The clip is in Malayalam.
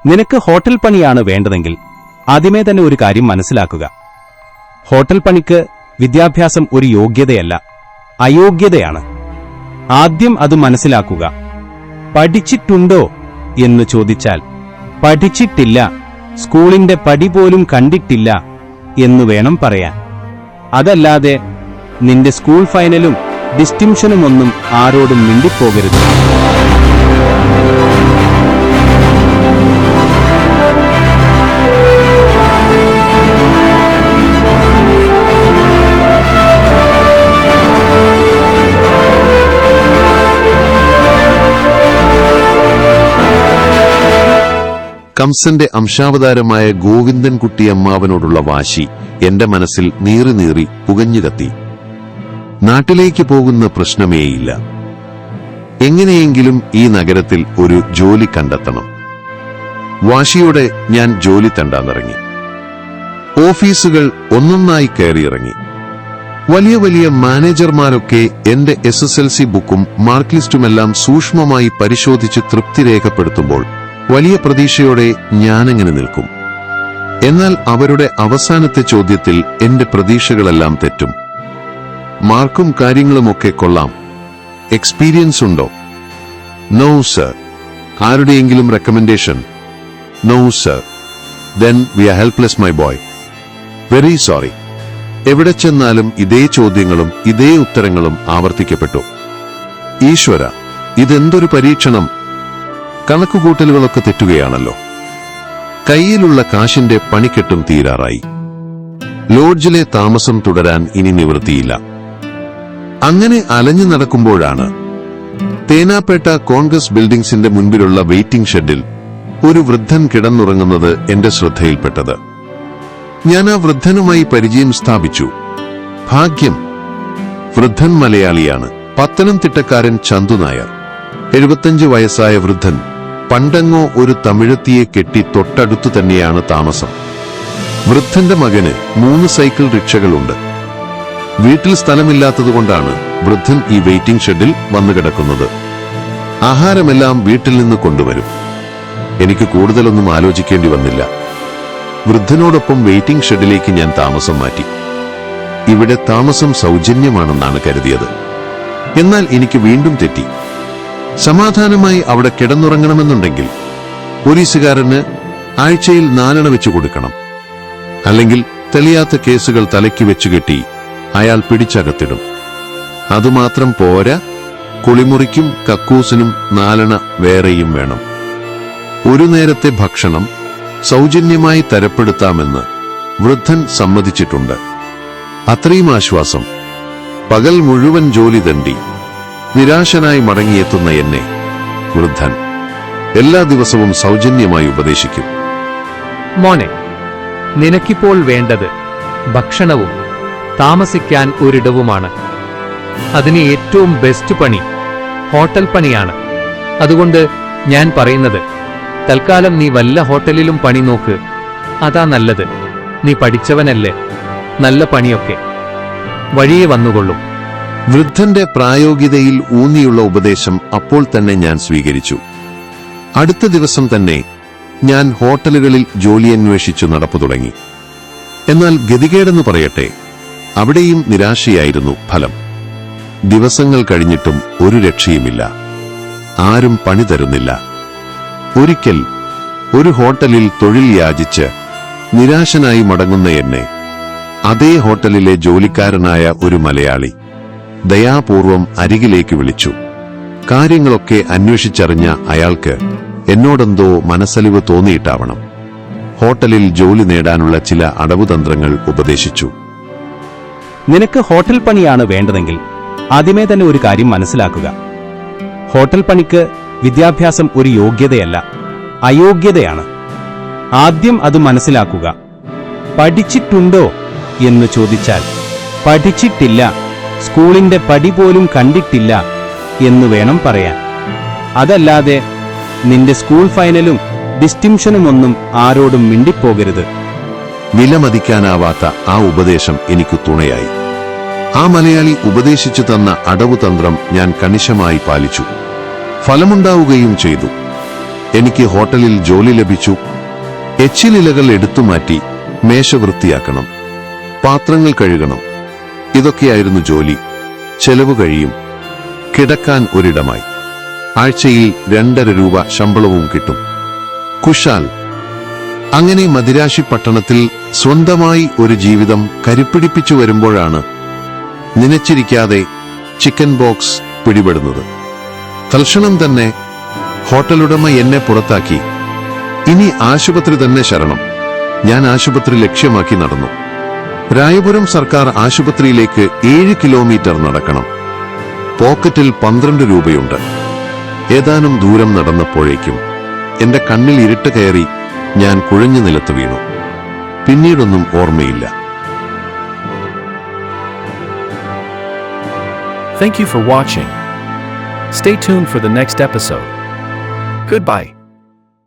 നിനക്ക് ഹോട്ടൽ പണിയാണ് വേണ്ടതെങ്കിൽ ആദ്യമേ തന്നെ ഒരു കാര്യം മനസ്സിലാക്കുക. ഹോട്ടൽ പണിക്ക് വിദ്യാഭ്യാസം ഒരു യോഗ്യതയല്ല, അയോഗ്യതയാണ്. ആദ്യം അത് മനസ്സിലാക്കുക. പഠിച്ചിട്ടുണ്ടോ എന്ന് ചോദിച്ചാൽ പഠിച്ചിട്ടില്ല, സ്കൂളിന്റെ പടി പോലും കണ്ടിട്ടില്ല എന്ന് വേണം പറയാൻ. അതല്ലാതെ നിന്റെ സ്കൂൾ ഫൈനലും ഡിസ്റ്റിങ്ഷനുമൊന്നും ആരോടും മിണ്ടിപ്പോകരുത്. കംസന്റെ അംശാവതാരമായ ഗോവിന്ദൻകുട്ടി അമ്മാവനോടുള്ള വാശി എന്റെ മനസ്സിൽ നീറി നീറി പുകഞ്ഞുകത്തി. നാട്ടിലേക്ക് പോകുന്ന പ്രശ്നമേയില്ല. എങ്ങനെയെങ്കിലും ഈ നഗരത്തിൽ ഒരു ജോലി കണ്ടെത്തണം. വാശിയോടെ ഞാൻ ജോലി തണ്ടാനിറങ്ങി. ഓഫീസുകൾ ഒന്നൊന്നായി കയറിയിറങ്ങി. വലിയ വലിയ മാനേജർമാരൊക്കെ എന്റെ SSLC ബുക്കും മാർക്ക് ലിസ്റ്റുമെല്ലാം സൂക്ഷ്മമായി പരിശോധിച്ച് തൃപ്തി രേഖപ്പെടുത്തുമ്പോൾ വലിയ പ്രതീക്ഷയോടെ ഞാനെങ്ങനെ നിൽക്കും? എന്നാൽ അവരുടെ അവസാനത്തെ ചോദ്യത്തിൽ എന്റെ പ്രതീക്ഷകളെല്ലാം തെറ്റും. മാർക്കും കാര്യങ്ങളുമൊക്കെ കൊള്ളാം, എക്സ്പീരിയൻസ് ഉണ്ടോ? No sir. ആരുടെയെങ്കിലും recommendation? No sir. Then we are helpless my boy. Very sorry. എവിടെ ചെന്നാലും ഇതേ ചോദ്യങ്ങളും ഇതേ ഉത്തരങ്ങളും ആവർത്തിക്കപ്പെട്ടു. ഈശ്വര, ഇതെന്തൊരു പരീക്ഷണം! കണക്കുകൂട്ടലുകളൊക്കെ തെറ്റുകയാണല്ലോ. കയ്യിലുള്ള കാശിന്റെ പണിക്കെട്ടും തീരാറായി. ലോഡ്ജിലെ താമസം തുടരാൻ ഇനി നിവൃത്തിയില്ല. അങ്ങനെ അലഞ്ഞു നടക്കുമ്പോഴാണ് തേനാപ്പേട്ട കോൺഗ്രസ് ബിൽഡിംഗ്സിന്റെ മുൻപിലുള്ള വെയിറ്റിംഗ് ഷെഡിൽ ഒരു വൃദ്ധൻ കിടന്നുറങ്ങുന്നത് എന്റെ ശ്രദ്ധയിൽപ്പെട്ടത്. ഞാൻ ആ വൃദ്ധനുമായി പരിചയം സ്ഥാപിച്ചു. ഭാഗ്യം. വൃദ്ധൻ മലയാളിയാണ്. പത്തനംതിട്ടക്കാരൻ ചന്തു നായർ. 75 വയസ്സായ വൃദ്ധൻ പണ്ടെങ്ങോ ഒരു തമിഴത്തിയെ കെട്ടി തൊട്ടടുത്തു തന്നെയാണ് താമസം. വൃദ്ധന്റെ മകന് 3 സൈക്കിൾ റിക്ഷകളുണ്ട്. വീട്ടിൽ സ്ഥലമില്ലാത്തതുകൊണ്ടാണ് വൃദ്ധൻ ഈ വെയിറ്റിംഗ് ഷെഡിൽ വന്നു കിടക്കുന്നത്. ആഹാരമെല്ലാം വീട്ടിൽ നിന്ന് കൊണ്ടുവരും. എനിക്ക് കൂടുതലൊന്നും ആലോചിക്കേണ്ടി വന്നില്ല. വൃദ്ധനോടൊപ്പം വെയിറ്റിംഗ് ഷെഡിലേക്ക് ഞാൻ താമസം മാറ്റി. ഇവിടെ താമസം സൗജന്യമാണെന്നാണ് കരുതിയത്. എന്നാൽ എനിക്ക് വീണ്ടും തെറ്റി. സമാധാനമായി അവിടെ കിടന്നുറങ്ങണമെന്നുണ്ടെങ്കിൽ പോലീസുകാരന് ആഴ്ചയിൽ 4 വെച്ചു കൊടുക്കണം. അല്ലെങ്കിൽ തെളിയാത്ത കേസുകൾ തലയ്ക്ക് വെച്ചുകെട്ടി അയാൾ പിടിച്ചകത്തിടും. അതുമാത്രം പോരാ, കുളിമുറിക്കും കക്കൂസിനും 4 വേറെയും വേണം. ഒരു നേരത്തെ ഭക്ഷണം സൗജന്യമായി തരപ്പെടുത്താമെന്ന് വൃദ്ധൻ സമ്മതിച്ചിട്ടുണ്ട്. അത്രയും ആശ്വാസം. പകൽ മുഴുവൻ ജോലി തണ്ടി നിരാശനായി മടങ്ങിയെത്തുന്ന എന്നെ വൃദ്ധൻ എല്ലാ ദിവസവും സൗജന്യമായി ഉപദേശിക്കും. മോനെ, നിനക്കിപ്പോൾ വേണ്ടത് ഭക്ഷണവും താമസിക്കാൻ ഒരിടവുമാണ്. അതിന് ഏറ്റവും ബെസ്റ്റ് പണി ഹോട്ടൽ പണിയാണ്. അതുകൊണ്ട് ഞാൻ പറയുന്നത്, തൽക്കാലം നീ വല്ല ഹോട്ടലിലും പണി നോക്ക്. അതാ നല്ലത്. നീ പഠിച്ചവനല്ലേ, നല്ല പണിയൊക്കെ വഴിയെ വന്നുകൊള്ളും. വൃദ്ധന്റെ പ്രായോഗികതയിൽ ഊന്നിയുള്ള ഉപദേശം അപ്പോൾ തന്നെ ഞാൻ സ്വീകരിച്ചു. അടുത്ത ദിവസം തന്നെ ഞാൻ ഹോട്ടലുകളിൽ ജോലിയന്വേഷിച്ചു നടപ്പു തുടങ്ങി. എന്നാൽ ഗതികേടെന്ന് പറയട്ടെ, അവിടെയും നിരാശയായിരുന്നു ഫലം. ദിവസങ്ങൾ കഴിഞ്ഞിട്ടും ഒരു രക്ഷയുമില്ല. ആരും പണി തരുന്നില്ല. ഒരിക്കൽ ഒരു ഹോട്ടലിൽ തൊഴിൽ യാചിച്ച് നിരാശനായി മടങ്ങുന്ന എന്നെ അതേ ഹോട്ടലിലെ ജോലിക്കാരനായ ഒരു മലയാളി ദയാപൂർവം അരികിലേക്ക് വിളിച്ചു. കാര്യങ്ങളൊക്കെ അന്വേഷിച്ചറിഞ്ഞ അയാൾക്ക് എന്നോടെന്തോ മനസ്സലിവ് തോന്നിയിട്ടാവണം ഹോട്ടലിൽ ജോലി നേടാനുള്ള ചില അടവുതന്ത്രങ്ങൾ ഉപദേശിച്ചു. നിനക്ക് ഹോട്ടൽ പണിയാണ് വേണ്ടതെങ്കിൽ ആദ്യമേ തന്നെ ഒരു കാര്യം മനസ്സിലാക്കുക. ഹോട്ടൽ പണിക്ക് വിദ്യാഭ്യാസം ഒരു യോഗ്യതയല്ല, അയോഗ്യതയാണ്. ആദ്യം അത് മനസ്സിലാക്കുക. പഠിച്ചിട്ടുണ്ടോ എന്ന് ചോദിച്ചാൽ പഠിച്ചിട്ടില്ല, സ്കൂളിന്റെ പടി പോലും കണ്ടിട്ടില്ല എന്ന് വേണം പറയാൻ. അതല്ലാതെ നിന്റെ സ്കൂൾ ഫൈനലും ഡിസ്റ്റിങ്ഷനുമൊന്നും ആരോടും മിണ്ടിപ്പോകരുത്. വിലമതിക്കാനാവാത്ത ആ ഉപദേശം എനിക്ക് തുണയായി. ആ മലയാളി ഉപദേശിച്ചു തന്ന അടവുതന്ത്രം ഞാൻ കണിശമായി പാലിച്ചു. ഫലമുണ്ടാവുകയും ചെയ്തു. എനിക്ക് ഹോട്ടലിൽ ജോലി ലഭിച്ചു. എച്ചിലിലകൾ എടുത്തുമാറ്റി മേശ വൃത്തിയാക്കണം, പാത്രങ്ങൾ കഴുകണം. ഇതൊക്കെയായിരുന്നു ജോലി. ചെലവ് കഴിയും. കിടക്കാൻ ഒരിടമായി. ആഴ്ചയിൽ 2.5 രൂപ ശമ്പളവും കിട്ടും. കുശാൽ. അങ്ങനെ മദിരാശി പട്ടണത്തിൽ സ്വന്തമായി ഒരു ജീവിതം കരുപ്പിടിപ്പിച്ചു വരുമ്പോഴാണ് നനച്ചിരിക്കാതെ ചിക്കൻ ബോക്സ് പിടിപെടുന്നത്. തൽക്ഷണം തന്നെ ഹോട്ടലുടമ എന്നെ പുറത്താക്കി. ഇനി ആശുപത്രി തന്നെ ശരണം. ഞാൻ ആശുപത്രി ലക്ഷ്യമാക്കി നടന്നു. രായപുരം സർക്കാർ ആശുപത്രിയിലേക്ക് 7 കിലോമീറ്റർ നടക്കണം. പോക്കറ്റിൽ 12 രൂപയുണ്ട്. ഏതാനും ദൂരം നടന്നപ്പോഴേക്കും എന്റെ കണ്ണിൽ ഇരുട്ട് കയറി. ഞാൻ കുഴഞ്ഞു നിലത്ത് വീണു. പിന്നീടൊന്നും ഓർമ്മയില്ല. Thank you for watching. Stay tuned for the next episode. Goodbye.